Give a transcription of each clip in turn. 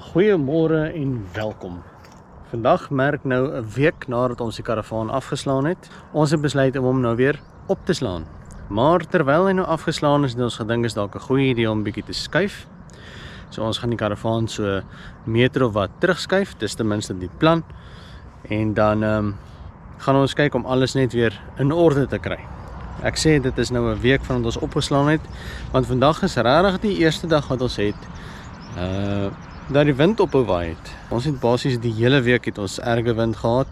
Goeiemôre en welkom. Vandag merk nou 'n week nadat ons die karavaan afgeslaan het. Ons het besluit om hom nou weer op te slaan. Maar terwyl hy nou afgeslaan is, het ons gedink is dalk 'n goeie idee om bietjie te skuif. So ons gaan die karavaan so meter of wat terugskuif, dis ten minste die plan. En dan gaan ons kyk om alles net weer in orde te kry. Ek sê dit is nou 'n week vandat ons opgeslaan het, want vandag is regtig die eerste dag wat ons het dat die wind ophou waai het. Ons het basies die hele week het ons erge wind gehad,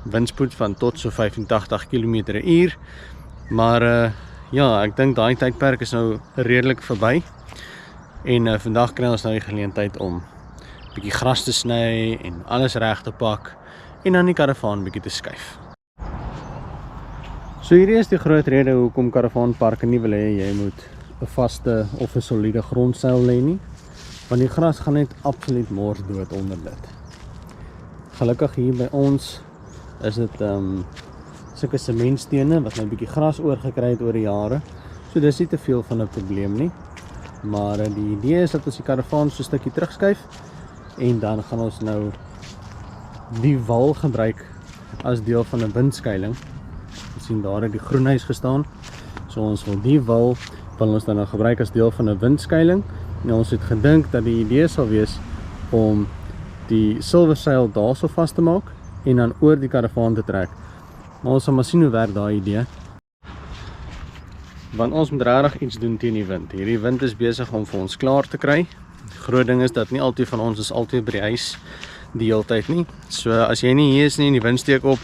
windspoed van tot so 85 km/h, maar ja, ek dink daai tydperk is nou redelik verby, en vandag kry ons nou die geleentheid om bietjie gras te sny en alles reg te pak, en dan die karavaan bietjie te skuif. So hierdie is die groot rede hoekom karavaanparke nie wil hê jy moet 'n vaste of 'n soliede grondseil lê nie, want die gras gaan net absoluut mors dood onder dit. Gelukkig hier by ons is dit sulke sementstene wat nou 'n bietjie gras oorgekry het oor die jare, so dis nie te veel van 'n probleem nie. Maar die idee is dat ons die karavaan so 'n stukkie terugskuif, en dan gaan ons nou die wal gebruik as deel van 'n windskuiling. Ons sien daar het die groen huis gestaan, so ons wil die wal ons dan nou gebruik as deel van 'n windskuiling. En ons het gedink dat die idee sal wees om die silverseil daarso vas te maak en dan oor die karavaan te trek. Maar ons sal maar sien hoe werk daai idee. Want ons moet regtig iets doen teen die wind. Hierdie wind is besig om vir ons klaar te kry. Die groot ding is dat nie altyd van ons is altyd by die huis die hele tyd nie. So as jy nie hier is nie en die wind steek op,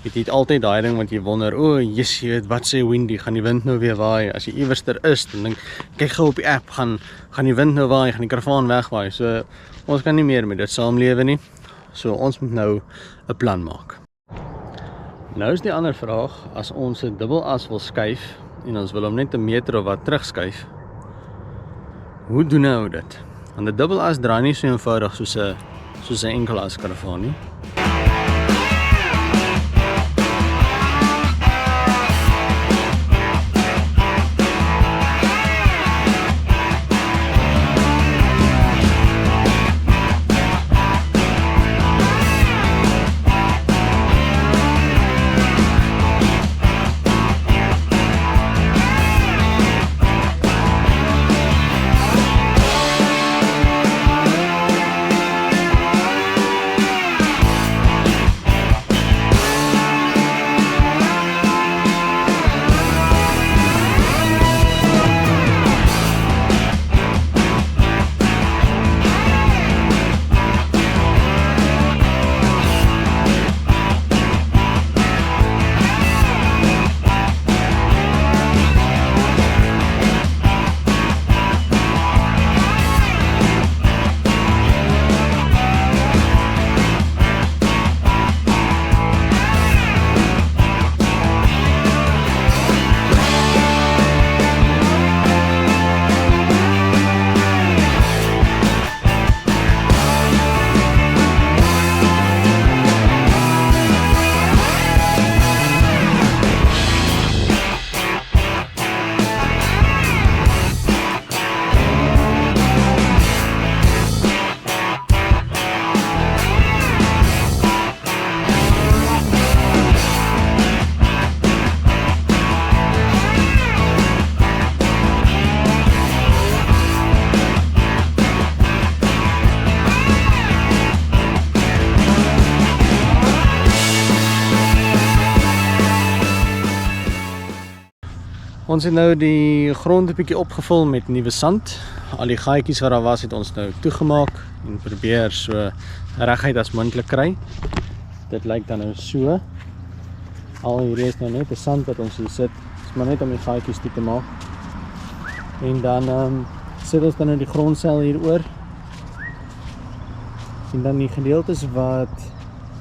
het jy altyd daai ding wat jy wonder, yes, jy weet, wat sê windy, gaan die wind nou weer waai? As jy iewerster is, dan dink kyk gou op die app, gaan die wind nou waai, gaan die karavaan wegwaai. So ons kan nie meer met dit saamlewe nie. So ons moet nou 'n plan maak. Nou is die ander vraag, as ons 'n dubbelas wil skuif en ons wil hom net 'n meter of wat terugskuif, hoe doen nou dit? Want 'n dubbelas draai nie so eenvoudig soos 'n enkelas karavaan nie. Ons het nou die grond 'n bietjie opgevul met nuwe sand. Al die gaatjies wat daar was, het ons nou toegemaak en probeer so reguit as moontlik kry. Dit lyk dan nou so. Al hierdie is nou net 'n sand wat ons hier sit. Dis maar net om die gaatjies toe te maak. En dan sit ons dan nou die grondseil hier oor. En dan die gedeeltes wat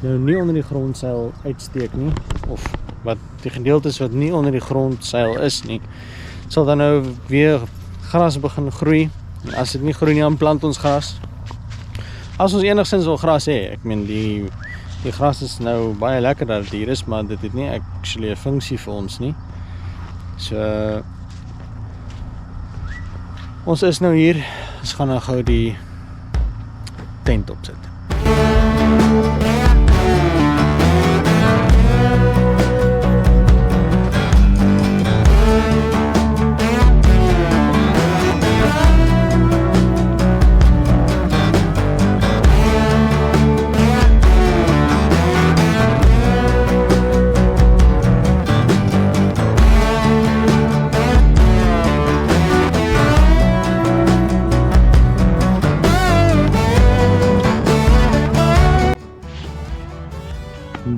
nou nie onder die grondseil uitsteek nie, of wat die gedeeltes wat nie onder die grondseil is nie, sal dan nou weer gras begin groei. En as dit nie groei nie, dan plant ons gras. As ons enigstens wil gras hê, ek meen die gras is nou baie lekker dat dit hier is, maar dit het nie actually 'n funksie vir ons nie. So ons is nou hier. Ons gaan nou gou die tent opsit.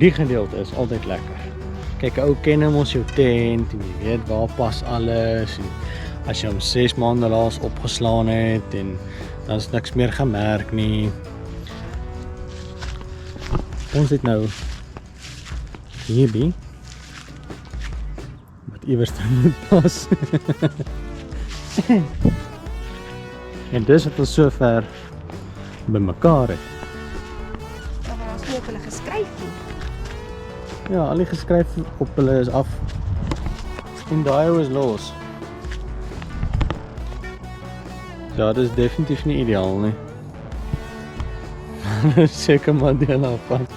Die gedeelte is altyd lekker. Kyk, ou ken mos jou tent en jy weet waar pas alles en as jy hom 6 maande laas opgeslaan het en dan is niks meer gemerk nie. Ons het nou hierdie wat iewers moet pas. En dis wat ons so ver bymekaar het. Maar ons nie op hulle geskryf nie. Ja, al die geskryf op hulle is af. En daai is los. Ja, dit is definitief nie ideaal nie. Seker maar deel afvat.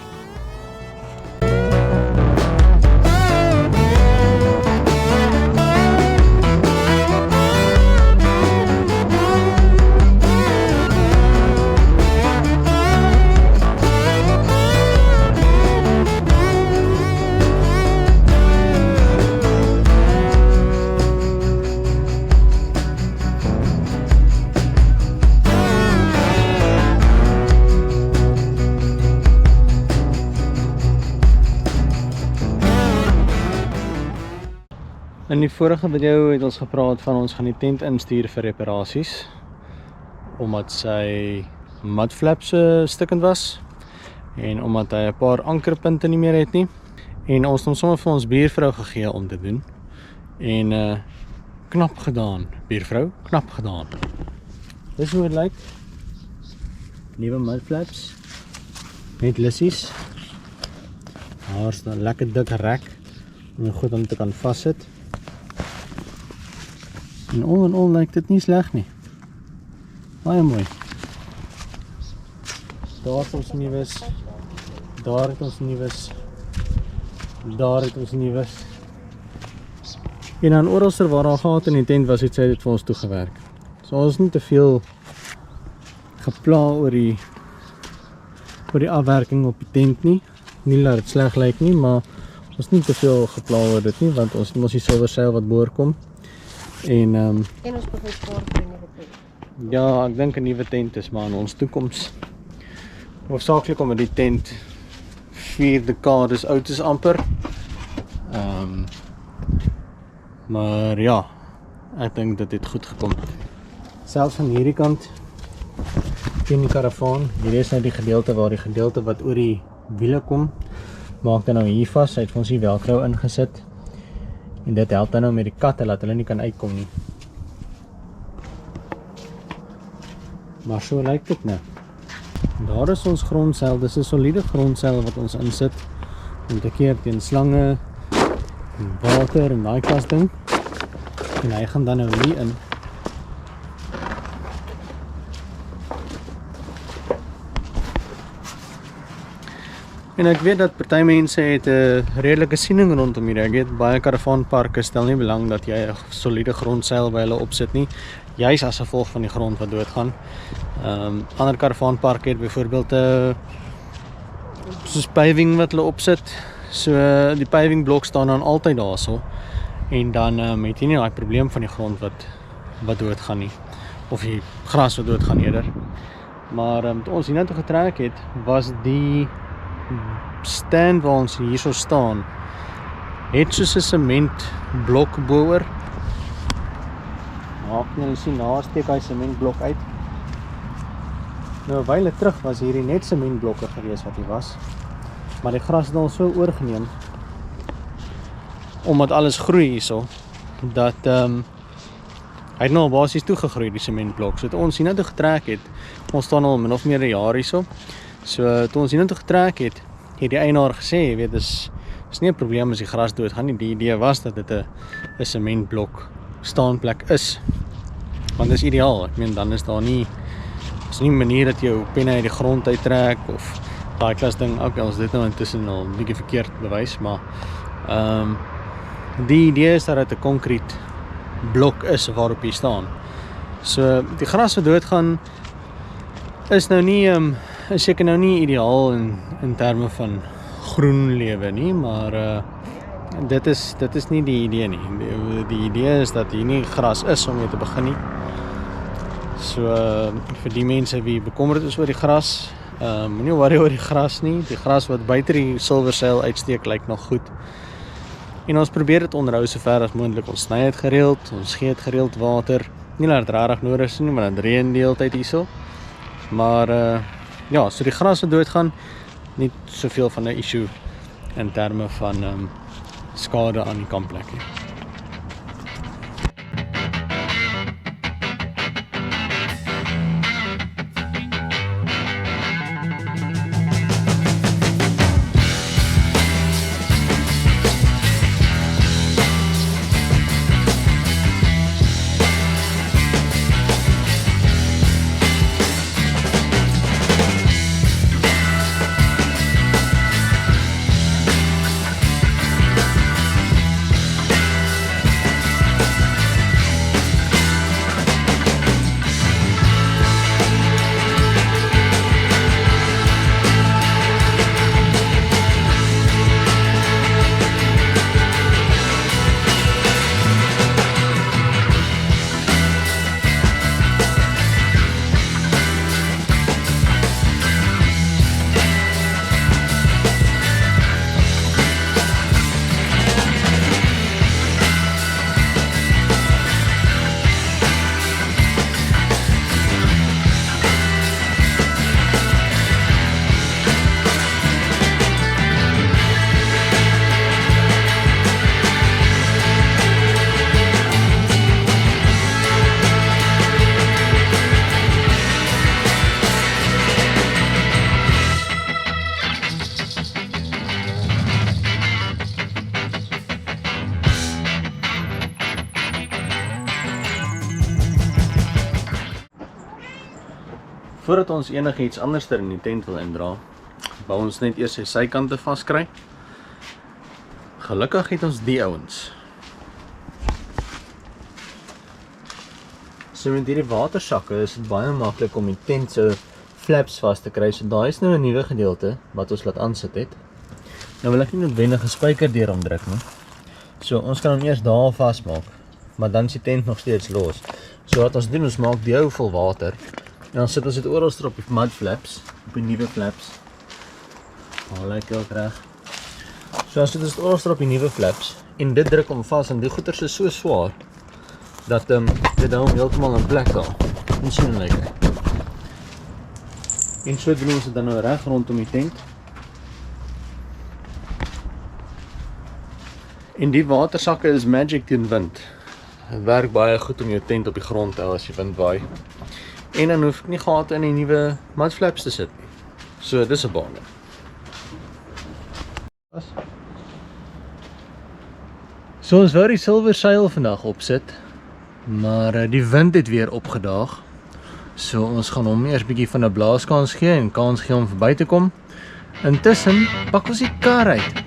In die vorige video het ons gepraat van ons gaan die tent instuur vir reparasies omdat sy mudflaps stikkend was en omdat hy 'n paar ankerpunte nie meer het nie en ons het hom sommer vir ons buurvrou gegee om te doen en knap gedaan, buurvrou, knap gedaan. Dis hoe dit lyk. Nuwe mudflaps met lissies. Daar staan lekker dik rek om goed om te kan vassit. En al lyk dit nie sleg nie. Baie mooi. Daar het ons nuus. Daar het ons nuus. Daar het ons nuus. En dan oralste waar daar gehad in die tent was, het sy dit vir ons toegewerk. So ons is nie te veel gepla oor die afwerking op die tent nie. Nie dat dit sleg lyk nie, maar ons is nie te veel gepla oor dit nie, want ons mos die silwer seil wat boorkom. En ons begin spaar vir 'n nuwe tent. Ja, ek dink 'n nuwe tent is maar in ons toekoms. Hoofsaaklik omdat die tent 4 dekades oud is amper. Maar ja, ek dink dit het goed gekom. Selfs aan hierdie kant teen die karavaan, hier is nou die gedeelte waar die gedeelte wat oor die wiele kom, maak dan nou hier vas. Hy het vir ons die velcro ingesit. En dit help dan nou met die katte, laat hulle nie kan uitkom nie. Maar so lyk dit nou. Daar is ons grondseil, dis 'n soliede grondseil wat ons insit om te keer teen slange en water en daai klas ding. En hy gaan dan nou hier in. En ek weet dat party mense het 'n redelike siening rondom hier. Ek weet baie karavaanparke stel nie belang dat jy 'n soliede grondseil by hulle opsit nie, juis as gevolg van die grond wat doodgaan. Ander karavaanparke het byvoorbeeld soos paving wat hulle opsit. So die paving blok staan dan altyd daarso en dan het jy nie daai probleem van die grond wat doodgaan nie, of die gras wat doodgaan eerder. Maar toe ons hier nou toe getrek het, was die stand waar ons hierso staan het soos 'n sementblok boor. Maak jy sien, daar steek hy sementblok uit. Nou 'n wyle terug was hierdie net sementblokke gewees wat hier was, maar die gras het al so oorgeneem omdat alles groei hierso dat hy het nou basies toegegroei die sementblok. So toe ons hier nou toe getrek het, ons staan al min of meer 'n jaar hierso. So toe ons hier nou toe getrek het die eienaar gesê, jy weet, dis nie 'n probleem as die gras doodgaan nie. Die idee was dat dit 'n sementblok staanplek is. Want dis ideaal. Ek meen dan is daar nie is nie 'n manier dat jy jou penne uit die grond uittrek of daai klas ding, ook al is dit nou intussen al 'n bietjie verkeerd bewys, maar die idee is dat dit 'n konkriet blok is waarop jy staan. So die gras wat doodgaan is nou nie is seker nou nie ideaal in terme van groen lewe nie, maar dit is nie die idee nie. Die idee is dat hier nie gras is om mee te begin nie. So vir die mense wie bekommerd is oor die gras, moenie worry oor die gras nie. Die gras wat buite die silverseil uitsteek lyk nog goed. En ons probeer dit onderhou so ver as moontlik. Ons sny dit gereeld, ons gee dit gereeld water. Nie dat dit regtig nodig is nie, maar dit reën die hele tyd hierso. Maar ja, so die gras wat doodgaan, nie soveel van 'n issue in terme van skade aan die kampplek nie. Voordat ons enigiets anders in die tent wil indra, wou ons net eers sy sykante vaskry. Gelukkig het ons die ouens. So met hierdie watersakke is dit baie maklik om die tent se flaps vas te kry. So daai is nou 'n nuwe gedeelte wat ons laat aansit het. Nou wil ek nie noodwendig 'n spyker deur hom druk nie. So ons kan hom eers daar vasmaak, maar dan is die tent nog steeds los. So wat ons doen, ons maak die hou vol water. En dan sit ons dit oral op die mud flaps, op die nuwe flaps. Lyk ook reg. So dan sit ons dit oral op die nuwe flaps en dit druk hom vas en die goeters is so swaar dat dit hou hom heeltemal in plek al. En sien lyk hy. En so doen ons dit dan nou reg rondom die tent. En die watersakke is magic teen wind. Het werk baie goed om jou tent op die grond te hou as jy wind waai. En dan hoef ek nie gate in die nuwe mudflaps te sit nie. So dis 'n bane. So ons wou die silverseil vandag opsit, maar die wind het weer opgedaag. So ons gaan hom eers bietjie van 'n blaaskans gee en kans gee om verby te kom. Intussen pak ons die kar uit.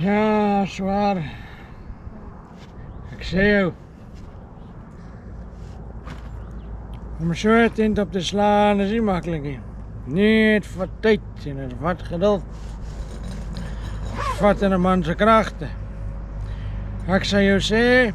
Ja, zwaar. Ik zei jou. Om so 'n tent op te slaan is nie maklik nie. Net vir tyd en dit vat geduld. Vat 'n man se kragte. Ek sal jou sê,